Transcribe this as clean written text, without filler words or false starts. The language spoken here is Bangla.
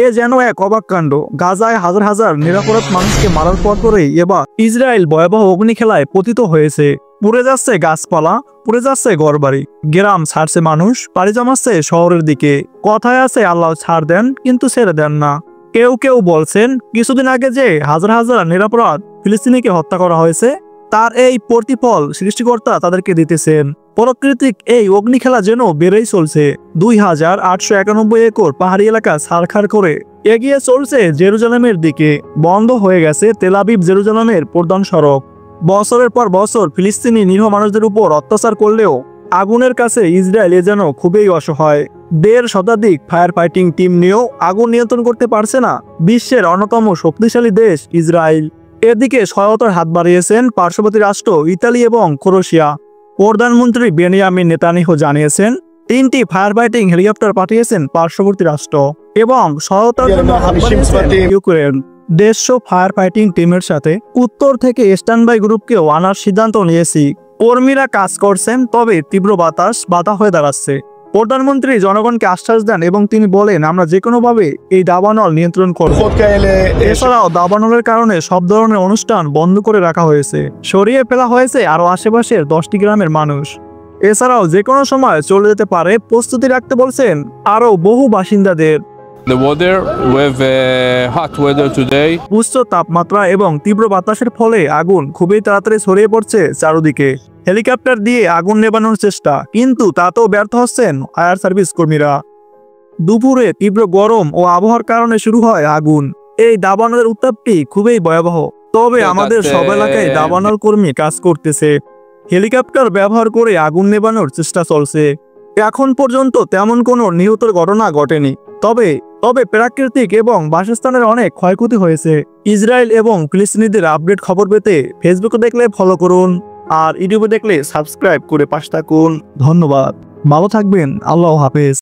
এ যেন এক অবাক কাণ্ড। গাজায় হাজার হাজার নিরপরাধ মানুষকে মারার পর পরেই এবার ইসরায়েল ভয়াবহ অগ্নিখেলায় পতিত হয়েছে। পুড়ে যাচ্ছে গাছপালা, পুড়ে যাচ্ছে ঘরবাড়ি, গ্রাম ছাড়ছে মানুষ, পাড়ি জমাচ্ছে শহরের দিকে। কথায় আছে আল্লাহ ছাড় দেন কিন্তু ছেড়ে দেন না। কেউ কেউ বলছেন কিছুদিন আগে যে হাজার হাজার নিরপরাধ ফিলিস্তিনিকে হত্যা করা হয়েছে, তার এই প্রতিফল সৃষ্টিকর্তা তাদেরকে দিতেছেন। প্রাকৃতিক এই অগ্নিখেলা যেন বেড়েই চলছে। 2891 একর পাহাড়ি এলাকা ছারখার করে এগিয়ে চলছে জেরুজালেমের দিকে। বন্ধ হয়ে গেছে তেল আবিব জেরুজালেমের প্রধান সড়ক। বছরের পর বছর ফিলিস্তিনি নিরীহ মানুষদের উপর অত্যাচার করলেও আগুনের কাছে ইসরায়েল যেন খুবই অসহায়। 1.5 শতাধিক ফায়ার ফাইটিং টিম নিয়েও আগুন নিয়ন্ত্রণ করতে পারছে না বিশ্বের অন্যতম শক্তিশালী দেশ ইসরায়েল। এদিকে সহায়তার হাত বাড়িয়েছেন পার্শ্ববর্তী রাষ্ট্র ইতালি এবং ক্রোয়েশিয়া। প্রধানমন্ত্রী বেনিয়ামিন নেতানিয়াহু জানিয়েছেন 3টি ফায়ার ফাইটিং হেলিকপ্টার পাঠিয়েছেন পার্শ্ববর্তী রাষ্ট্র এবং সহায়তার জন্য হাত বাড়িয়েছেন ইউক্রেন। 150 ফায়ার ফাইটিং টিমের সাথে উত্তর থেকে স্ট্যান্ডবাই গ্রুপকেও আনার সিদ্ধান্ত নিয়েছি। কর্মীরা কাজ করছেন, তবে তীব্র বাতাস বাধা হয়ে দাঁড়াচ্ছে। প্রধানমন্ত্রী জনগণকে আশ্বাস দেন এবং তিনি বলেন আমরা যে কোনোভাবে এই দাবানল নিয়ন্ত্রণ করব। এছাড়াও দাবানলের কারণে সব ধরনের অনুষ্ঠান বন্ধ করে রাখা হয়েছে, সরিয়ে ফেলা হয়েছে আরো আশেপাশের 10টি গ্রামের মানুষ। এছাড়াও যে কোনো সময় চলে যেতে পারে প্রস্তুতি রাখতে বলছেন আরো বহু বাসিন্দাদের। The weather, we have hot weather today. উচ্চ তাপমাত্রা এবং তীব্র বাতাসের ফলে আগুন খুবই তাড়াতাড়ি ছড়িয়ে পড়ছে চারদিকে। হেলিকপ্টার দিয়ে আগুন নেভানোর চেষ্টা, কিন্তু তাতেও ব্যর্থ হচ্ছেন ফায়ার সার্ভিস কর্মীরা। দুপুরে তীব্র গরম ও আবহাওয়ার কারণে শুরু হয় আগুন। এই দাবানলের উত্তাপটি খুবই ভয়াবহ, তবে আমাদের সব এলাকায় দাবানল কর্মী কাজ করতেছে। হেলিকপ্টার ব্যবহার করে আগুন নেভানোর চেষ্টা চলছে। এখন পর্যন্ত তেমন কোনো নিহতের ঘটনা ঘটেনি, তবে প্রাকৃতিক এবং বাসস্থানের অনেক ক্ষয়ক্ষতি হয়েছে। ইসরায়েল এবং ফিলিস্তিনিদের আপডেট খবর পেতে ফেসবুকে দেখলে ফলো করুন, আর ইউটিউবে দেখলে সাবস্ক্রাইব করে পাশে থাকুন। ধন্যবাদ, ভালো থাকবেন, আল্লাহ হাফেজ।